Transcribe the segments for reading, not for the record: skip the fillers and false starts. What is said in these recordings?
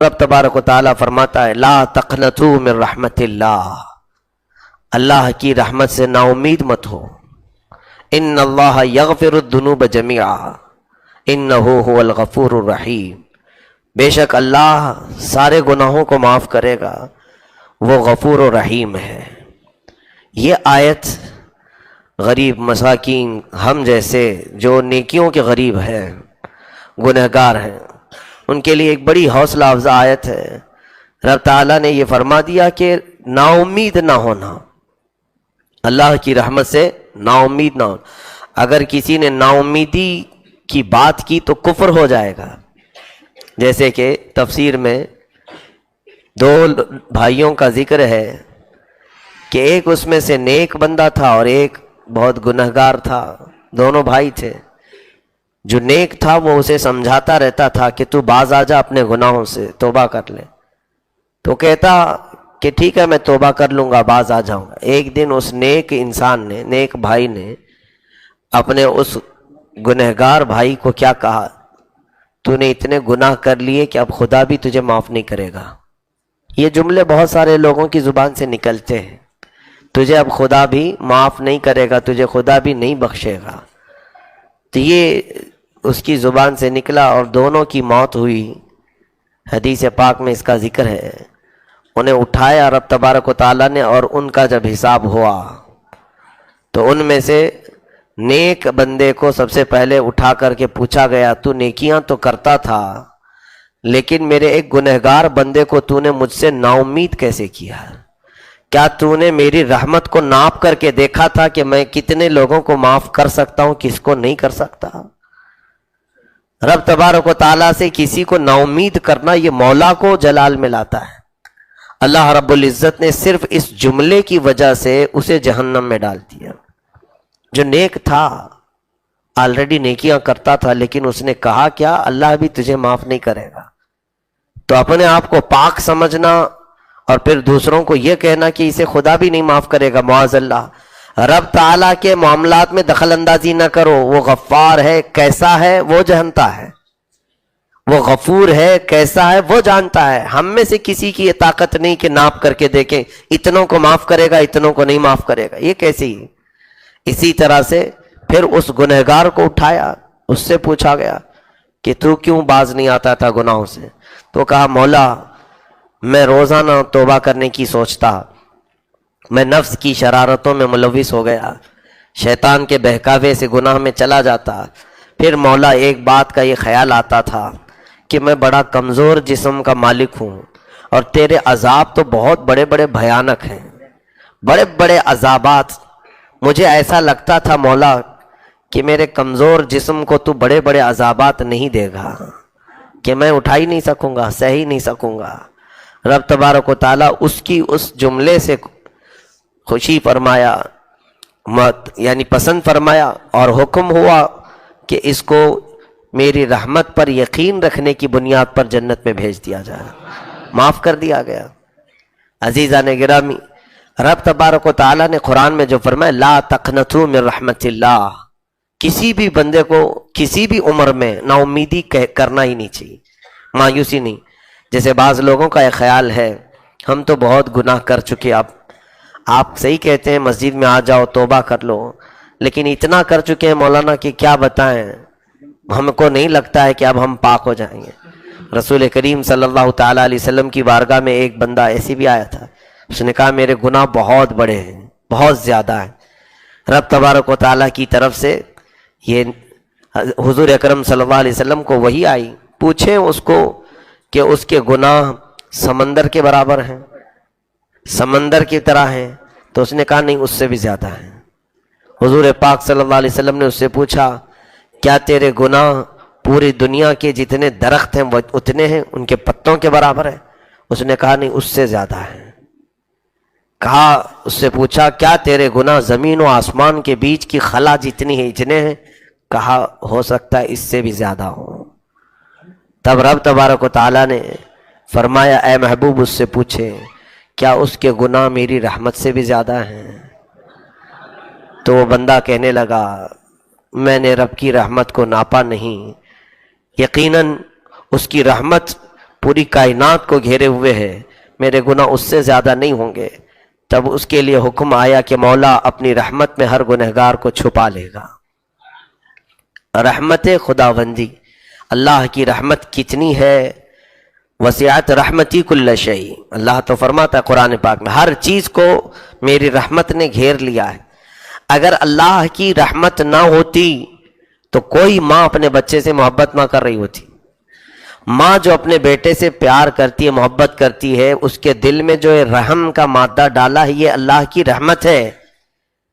رب تبارک و تعالیٰ فرماتا ہے لا تقنطوا من رحمت اللہ کی رحمت سے نا امید مت ہو. ان اللہ یغفر الذنوب جميعا انہ هو الغفور الرحیم. بے شک اللہ سارے گناہوں کو معاف کرے گا، وہ غفور و رحیم ہے. یہ آیت غریب مساکین ہم جیسے جو نیکیوں کے غریب ہیں، گنہگار ہیں، ان کے لیے ایک بڑی حوصلہ افزا آیت ہے. رب تعالیٰ نے یہ فرما دیا کہ نا امید نہ ہونا، اللہ کی رحمت سے نا امید نہ ہونا. اگر کسی نے نا امیدی کی بات کی تو کفر ہو جائے گا. جیسے کہ تفسیر میں دو بھائیوں کا ذکر ہے کہ ایک اس میں سے نیک بندہ تھا اور ایک بہت گنہگار تھا. دونوں بھائی تھے. جو نیک تھا وہ اسے سمجھاتا رہتا تھا کہ تو باز آ جا اپنے گناہوں سے، توبہ کر لے. تو کہتا کہ ٹھیک ہے میں توبہ کر لوں گا، باز آ جاؤں گا. ایک دن اس نیک انسان نے، نیک بھائی نے اپنے اس گنہگار بھائی کو کیا کہا، تو نے اتنے گناہ کر لیے کہ اب خدا بھی تجھے معاف نہیں کرے گا. یہ جملے بہت سارے لوگوں کی زبان سے نکلتے ہیں، تجھے اب خدا بھی معاف نہیں کرے گا، تجھے خدا بھی نہیں بخشے گا. تو یہ اس کی زبان سے نکلا اور دونوں کی موت ہوئی. حدیث پاک میں اس کا ذکر ہے. انہیں اٹھایا رب تبارک و تعالیٰ نے، اور ان کا جب حساب ہوا تو ان میں سے نیک بندے کو سب سے پہلے اٹھا کر کے پوچھا گیا تو نیکیاں تو کرتا تھا، لیکن میرے ایک گنہگار بندے کو تو نے مجھ سے نا امید کیسے کیا؟ کیا تو نے میری رحمت کو ناپ کر کے دیکھا تھا کہ میں کتنے لوگوں کو معاف کر سکتا ہوں، کس کو نہیں کر سکتا؟ رب تبارک و تعالیٰ سے کسی کو نا امید کرنا یہ مولا کو جلال میں لاتا ہے. اللہ رب العزت نے صرف اس جملے کی وجہ سے اسے جہنم میں ڈال دیا. جو نیک تھا، آلریڈی نیکیاں کرتا تھا، لیکن اس نے کہا کیا، اللہ بھی تجھے معاف نہیں کرے گا. تو اپنے آپ کو پاک سمجھنا اور پھر دوسروں کو یہ کہنا کہ اسے خدا بھی نہیں معاف کرے گا، معاذ اللہ. رب تعالیٰ کے معاملات میں دخل اندازی نہ کرو. وہ غفار ہے، کیسا ہے وہ جانتا ہے. وہ غفور ہے، کیسا ہے وہ جانتا ہے. ہم میں سے کسی کی یہ طاقت نہیں کہ ناپ کر کے دیکھیں اتنوں کو معاف کرے گا اتنوں کو نہیں معاف کرے گا. یہ کیسی ہے؟ اسی طرح سے پھر اس گنہگار کو اٹھایا، اس سے پوچھا گیا کہ تو کیوں باز نہیں آتا تھا گناہوں سے؟ تو کہا مولا میں روزانہ توبہ کرنے کی سوچتا، میں نفس کی شرارتوں میں ملوث ہو گیا، شیطان کے بہکاوے سے گناہ میں چلا جاتا. پھر مولا ایک بات کا یہ خیال آتا تھا کہ میں بڑا کمزور جسم کا مالک ہوں اور تیرے عذاب تو بہت بڑے بڑے بھیانک ہیں، بڑے بڑے عذابات. مجھے ایسا لگتا تھا مولا کہ میرے کمزور جسم کو تو بڑے بڑے عذابات نہیں دے گا، کہ میں اٹھا ہی نہیں سکوں گا، سہ ہی نہیں سکوں گا. رب تبارک و تعالیٰ اس کی اس جملے سے خوشی فرمایا، یعنی پسند فرمایا، اور حکم ہوا کہ اس کو میری رحمت پر یقین رکھنے کی بنیاد پر جنت میں بھیج دیا جائے. معاف کر دیا گیا. عزیزان گرامی، رب تبارک و تعالیٰ نے قرآن میں جو فرمایا لا تقنطوا من رحمت اللہ، کسی بھی بندے کو کسی بھی عمر میں نا امیدی کرنا ہی نہیں چاہیے، مایوسی نہیں. جیسے بعض لوگوں کا ایک خیال ہے ہم تو بہت گناہ کر چکے، آپ صحیح کہتے ہیں مسجد میں آ جاؤ توبہ کر لو، لیکن اتنا کر چکے ہیں مولانا کہ کیا بتائیں، ہم کو نہیں لگتا ہے کہ اب ہم پاک ہو جائیں گے. رسول کریم صلی اللہ تعالیٰ علیہ وسلم کی بارگاہ میں ایک بندہ ایسی بھی آیا تھا، اس نے کہا میرے گناہ بہت بڑے ہیں، بہت زیادہ ہیں. رب تبارک و تعالیٰ کی طرف سے یہ حضور اکرم صلی اللہ علیہ وسلم کو وحی آئی، پوچھیں اس کو کہ اس کے گناہ سمندر کے برابر ہیں، سمندر کی طرح ہیں؟ تو اس نے کہا نہیں، اس سے بھی زیادہ ہیں. حضور پاک صلی اللہ علیہ وسلم نے اس سے پوچھا کیا تیرے گناہ پوری دنیا کے جتنے درخت ہیں وہ اتنے ہیں، ان کے پتوں کے برابر ہیں؟ اس نے کہا نہیں، اس سے زیادہ ہیں. کہا اس سے پوچھا کیا تیرے گناہ زمین و آسمان کے بیچ کی خلا جتنی ہے اتنے ہیں؟ کہا ہو سکتا ہے اس سے بھی زیادہ ہو. تب رب تبارک و تعالیٰ نے فرمایا اے محبوب اس سے پوچھے کیا اس کے گناہ میری رحمت سے بھی زیادہ ہیں؟ تو وہ بندہ کہنے لگا میں نے رب کی رحمت کو ناپا نہیں، یقیناً اس کی رحمت پوری کائنات کو گھیرے ہوئے ہے، میرے گناہ اس سے زیادہ نہیں ہوں گے، تب اس کے لیے حکم آیا کہ مولا اپنی رحمت میں ہر گنہگار کو چھپا لے گا۔ رحمت خداوندی، اللہ کی رحمت کتنی ہے، وسعت رحمتی کل شیء، اللہ تو فرماتا ہے قرآن پاک میں ہر چیز کو میری رحمت نے گھیر لیا ہے۔ اگر اللہ کی رحمت نہ ہوتی تو کوئی ماں اپنے بچے سے محبت نہ کر رہی ہوتی۔ ماں جو اپنے بیٹے سے پیار کرتی ہے، محبت کرتی ہے، اس کے دل میں جو رحم کا مادہ ڈالا ہے، یہ اللہ کی رحمت ہے،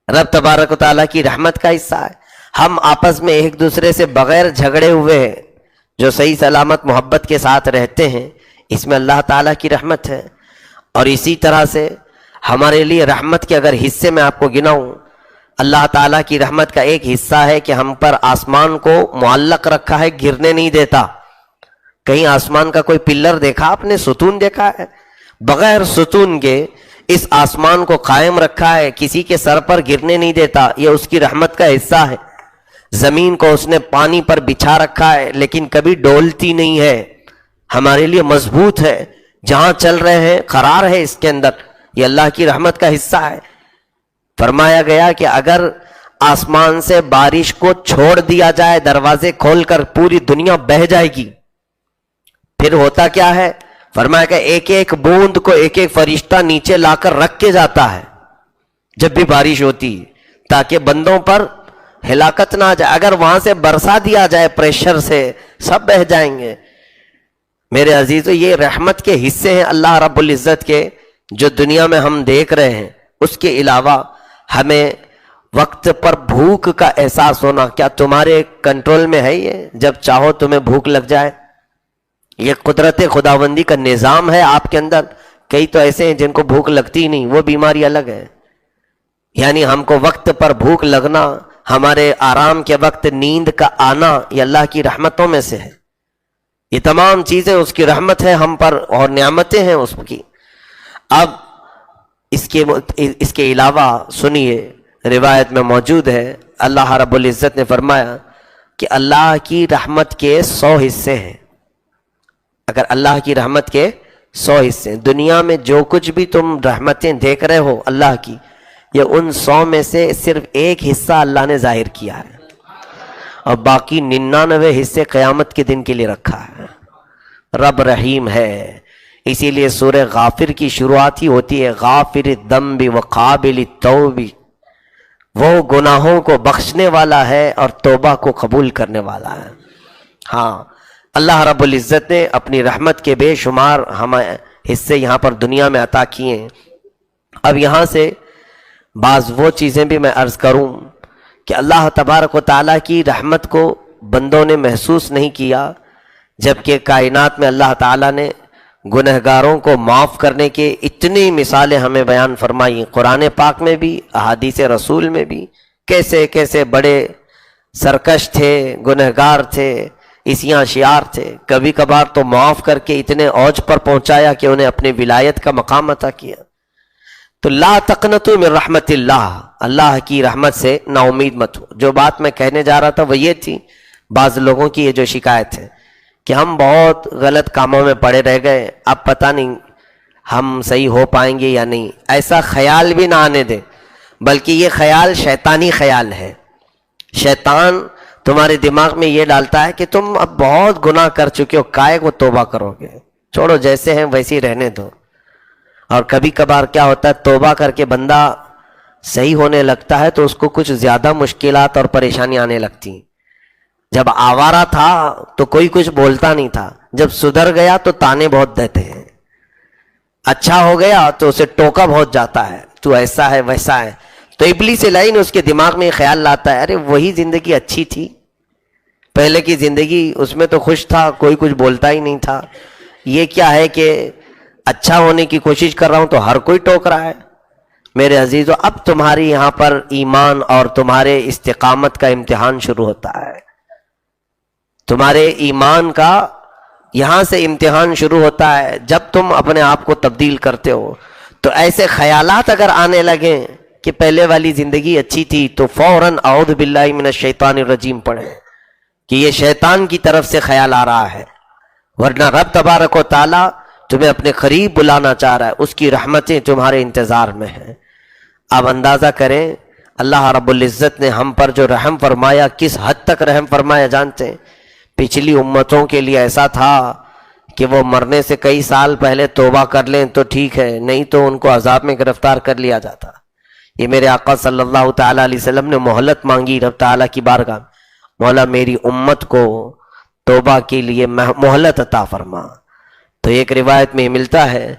رب تبارک و تعالیٰ کی رحمت کا حصہ ہے۔ ہم آپس میں ایک دوسرے سے بغیر جھگڑے ہوئے جو صحیح سلامت محبت کے ساتھ رہتے ہیں، اس میں اللہ تعالیٰ کی رحمت ہے۔ اور اسی طرح سے ہمارے لیے رحمت کے اگر حصے میں آپ کو گناؤں، اللہ تعالیٰ کی رحمت کا ایک حصہ ہے کہ ہم پر آسمان کو معلق رکھا ہے، گرنے نہیں دیتا۔ کہیں آسمان کا کوئی پلر دیکھا آپ نے، ستون دیکھا ہے؟ بغیر ستون کے اس آسمان کو قائم رکھا ہے، کسی کے سر پر گرنے نہیں دیتا، یہ اس کی رحمت کا حصہ ہے۔ زمین کو اس نے پانی پر بچھا رکھا ہے لیکن کبھی ڈولتی نہیں ہے، ہمارے لیے مضبوط ہے، جہاں چل رہے ہیں قرار ہے اس کے اندر، یہ اللہ کی رحمت کا حصہ ہے۔ فرمایا گیا کہ اگر آسمان سے بارش کو چھوڑ دیا جائے، دروازے کھول کر، پوری دنیا بہہ جائے گی۔ پھر ہوتا کیا ہے؟ فرمایا کہ ایک ایک بوند کو ایک ایک فرشتہ نیچے لا کر رکھ کے جاتا ہے جب بھی بارش ہوتی، تاکہ بندوں پر ہلاکت نہ آ جائے۔ اگر وہاں سے برسا دیا جائے پریشر سے، سب بہہ جائیں گے۔ میرے عزیزو، یہ رحمت کے حصے ہیں اللہ رب العزت کے جو دنیا میں ہم دیکھ رہے ہیں۔ اس کے علاوہ ہمیں وقت پر بھوک کا احساس ہونا، کیا تمہارے کنٹرول میں ہے یہ؟ جب چاہو تمہیں بھوک لگ جائے، یہ قدرت خداوندی کا نظام ہے آپ کے اندر۔ کئی تو ایسے ہیں جن کو بھوک لگتی ہی نہیں، وہ بیماری الگ ہے۔ یعنی ہم کو وقت پر بھوک لگنا، ہمارے آرام کے وقت نیند کا آنا، یہ اللہ کی رحمتوں میں سے ہے۔ یہ تمام چیزیں اس کی رحمت ہے ہم پر، اور نعمتیں ہیں اس کی۔ اب اس کے علاوہ سنیے، روایت میں موجود ہے، اللہ رب العزت نے فرمایا کہ اللہ کی رحمت کے 100 حصے ہیں۔ اگر اللہ کی رحمت کے 100 حصے، دنیا میں جو کچھ بھی تم رحمتیں دیکھ رہے ہو اللہ کی، یہ ان 100 میں سے صرف ایک حصہ اللہ نے ظاہر کیا ہے، اور باقی 99 حصے قیامت کے دن کے لیے رکھا ہے۔ رب رحیم ہے، اسی لیے سورہ غافر کی شروعات ہی ہوتی ہے غافر الذنب وقابل التوب، وہ گناہوں کو بخشنے والا ہے اور توبہ کو قبول کرنے والا ہے۔ ہاں، اللہ رب العزت نے اپنی رحمت کے بے شمار ہمیں حصے یہاں پر دنیا میں عطا کیے ہیں۔ اب یہاں سے بعض وہ چیزیں بھی میں عرض کروں کہ اللہ تبارک و تعالیٰ کی رحمت کو بندوں نے محسوس نہیں کیا، جبکہ کائنات میں اللہ تعالیٰ نے گنہگاروں کو معاف کرنے کے اتنی مثالیں ہمیں بیان فرمائی، قرآن پاک میں بھی، احادیث رسول میں بھی، کیسے کیسے بڑے سرکش تھے، گنہگار تھے، اسیاں شیار تھے، کبھی کبھار تو معاف کر کے اتنے اوج پر پہنچایا کہ انہیں اپنی ولایت کا مقام عطا کیا۔ تو لا تقنطوا من رحمت اللہ، اللہ کی رحمت سے نا امید مت ہو۔ جو بات میں کہنے جا رہا تھا وہ یہ تھی، بعض لوگوں کی یہ جو شکایت ہے کہ ہم بہت غلط کاموں میں پڑے رہ گئے، اب پتہ نہیں ہم صحیح ہو پائیں گے یا نہیں، ایسا خیال بھی نہ آنے دیں، بلکہ یہ خیال شیطانی خیال ہے۔ شیطان تمہارے دماغ میں یہ ڈالتا ہے کہ تم اب بہت گناہ کر چکے ہو، کائے کو توبہ کرو گے، چھوڑو جیسے ہیں ویسے ہی رہنے دو۔ اور کبھی کبھار کیا ہوتا ہے، توبہ کر کے بندہ صحیح ہونے لگتا ہے تو اس کو کچھ زیادہ مشکلات اور پریشانی آنے لگتی ہیں۔ جب آوارہ تھا تو کوئی کچھ بولتا نہیں تھا، جب سدھر گیا تو تانے بہت دیتے ہیں، اچھا ہو گیا تو اسے ٹوکا بہت جاتا ہے، تو ایسا ہے ویسا ہے۔ تو ابلیس لعین اس کے دماغ میں خیال لاتا ہے، ارے وہی زندگی اچھی تھی، پہلے کی زندگی، اس میں تو خوش تھا، کوئی کچھ بولتا ہی نہیں تھا، یہ کیا ہے کہ اچھا ہونے کی کوشش کر رہا ہوں تو ہر کوئی ٹوک رہا ہے۔ میرے عزیزو، اب تمہاری یہاں پر ایمان اور تمہارے استقامت کا امتحان شروع ہوتا ہے، تمہارے ایمان کا یہاں سے امتحان شروع ہوتا ہے۔ جب تم اپنے آپ کو تبدیل کرتے ہو تو ایسے خیالات اگر آنے لگیں کہ پہلے والی زندگی اچھی تھی، تو فوراً اعوذ باللہ من الشیطان الرجیم پڑھیں کہ یہ شیطان کی طرف سے خیال آ رہا ہے، ورنہ رب تبارک و تعالیٰ تمہیں اپنے قریب بلانا چاہ رہا ہے، اس کی رحمتیں تمہارے انتظار میں ہیں۔ آپ اندازہ کریں اللہ رب العزت نے ہم پر جو رحم فرمایا، کس حد تک رحم فرمایا جانتے ہیں؟ پچھلی امتوں کے لیے ایسا تھا کہ وہ مرنے سے کئی سال پہلے توبہ کر لیں تو ٹھیک ہے، نہیں تو ان کو عذاب میں گرفتار کر لیا جاتا۔ یہ میرے آقا صلی اللہ تعالیٰ علیہ وسلم نے مہلت مانگی رب تعالیٰ کی بارگاہ، مولا میری امت کو توبہ کے لیے مہلت عطا فرما۔ تو ایک روایت میں ملتا ہے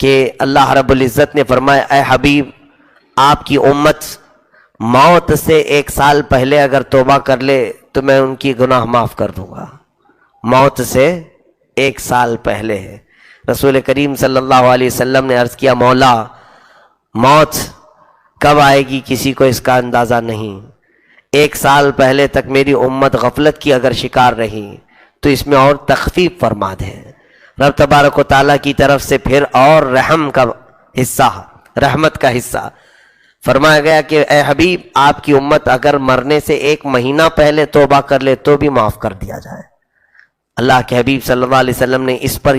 کہ اللہ رب العزت نے فرمایا اے حبیب، آپ کی امت موت سے 1 سال پہلے اگر توبہ کر لے تو میں ان کی گناہ معاف کر دوں گا۔ موت سے 1 سال پہلے ہے۔ رسول کریم صلی اللہ علیہ وسلم نے عرض کیا مولا موت کب آئے گی کسی کو اس کا اندازہ نہیں، 1 سال پہلے تک میری امت غفلت کی اگر شکار رہی تو اس میں اور تخفیف فرما دے۔ رب تبارک و تعالیٰ کی طرف سے پھر اور رحم کا حصہ، رحمت کا حصہ فرمایا گیا کہ اے حبیب آپ کی امت اگر مرنے سے 1 مہینہ پہلے توبہ کر لے تو بھی معاف کر دیا جائے۔ اللہ کے حبیب صلی اللہ علیہ وسلم نے اس پر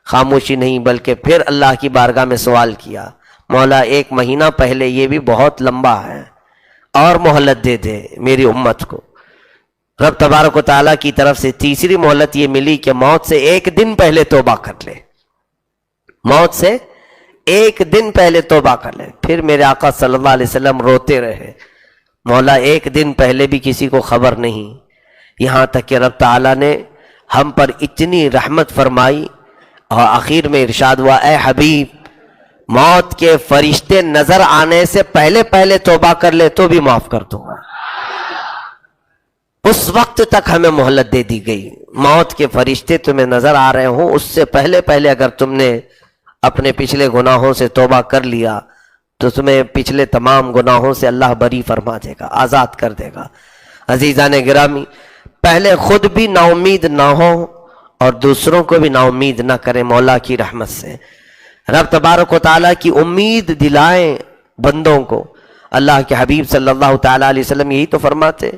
خاموشی نہیں بلکہ پھر اللہ کی بارگاہ میں سوال کیا مولا 1 مہینہ پہلے یہ بھی بہت لمبا ہے، اور مہلت دے دے میری امت کو۔ رب تبارک و تعالیٰ کی طرف سے تیسری مہلت یہ ملی کہ موت سے 1 دن پہلے توبہ کر لے، موت سے 1 دن پہلے توبہ کر لے۔ پھر میرے آقا صلی اللہ علیہ وسلم روتے رہے مولا 1 دن پہلے بھی کسی کو خبر نہیں، یہاں تک کہ رب تعالیٰ نے ہم پر اتنی رحمت فرمائی اور آخر میں ارشاد ہوا اے حبیب موت کے فرشتے نظر آنے سے پہلے پہلے توبہ کر لے تو بھی معاف کر دوں گا۔ اس وقت تک ہمیں مہلت دے دی گئی، موت کے فرشتے تمہیں نظر آ رہے ہوں اس سے پہلے پہلے اگر تم نے اپنے پچھلے گناہوں سے توبہ کر لیا تو تمہیں پچھلے تمام گناہوں سے اللہ بری فرما دے گا، آزاد کر دے گا۔ عزیزان گرامی، پہلے خود بھی نا امید نہ ہو اور دوسروں کو بھی نا امید نہ کریں مولا کی رحمت سے۔ رب تبارک و تعالیٰ کی امید دلائیں بندوں کو۔ اللہ کے حبیب صلی اللہ تعالیٰ علیہ وسلم یہی تو فرماتے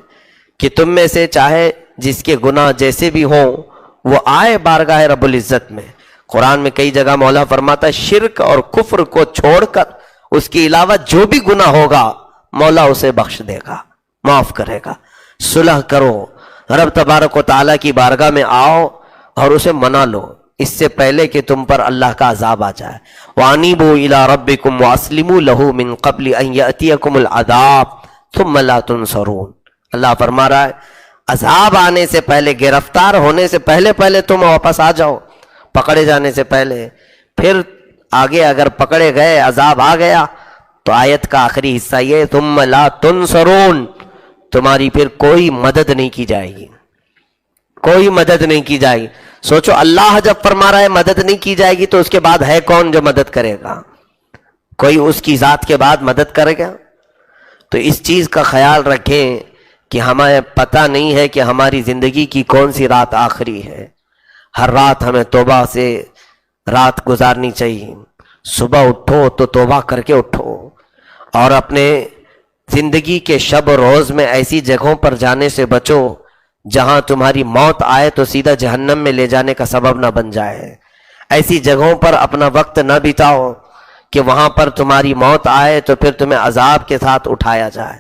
کہ تم میں سے چاہے جس کے گناہ جیسے بھی ہوں وہ آئے بارگاہ رب العزت میں۔ قرآن میں کئی جگہ مولا فرماتا ہے شرک اور کفر کو چھوڑ کر اس کے علاوہ جو بھی گناہ ہوگا مولا اسے بخش دے گا، معاف کرے گا۔ صلح کرو، رب تبارک و تعالیٰ کی بارگاہ میں آؤ اور اسے منا لو اس سے پہلے کہ تم پر اللہ کا عذاب آ جائے۔ وَأَنِيبُوا إِلَىٰ رَبِّكُمْ وَأَسْلِمُوا لَهُ مِن قَبْلِ أَن يَأْتِيَكُمُ الْعَذَابُ ثُمَّ لَا تُنصَرُونَ۔ اللہ فرما رہا ہے عذاب آنے سے پہلے، گرفتار ہونے سے پہلے پہلے تم واپس آ جاؤ، پکڑے جانے سے پہلے۔ پھر آگے اگر پکڑے گئے عذاب آ گیا تو آیت کا آخری حصہ یہ ثُمَّ لَا تُنصَرُونَ، تمہاری پھر کوئی مدد نہیں کی جائے گی، کوئی مدد نہیں کی جائے گی۔ سوچو اللہ جب فرما رہا ہے مدد نہیں کی جائے گی تو اس کے بعد ہے کون جو مدد کرے گا؟ کوئی اس کی ذات کے بعد مدد کرے گا؟ تو اس چیز کا خیال رکھیں کہ ہمیں پتہ نہیں ہے کہ ہماری زندگی کی کون سی رات آخری ہے۔ ہر رات ہمیں توبہ سے رات گزارنی چاہیے۔ صبح اٹھو تو توبہ کر کے اٹھو، اور اپنے زندگی کے شب و روز میں ایسی جگہوں پر جانے سے بچو جہاں تمہاری موت آئے تو سیدھا جہنم میں لے جانے کا سبب نہ بن جائے۔ ایسی جگہوں پر اپنا وقت نہ بتاؤ کہ وہاں پر تمہاری موت آئے تو پھر تمہیں عذاب کے ساتھ اٹھایا جائے۔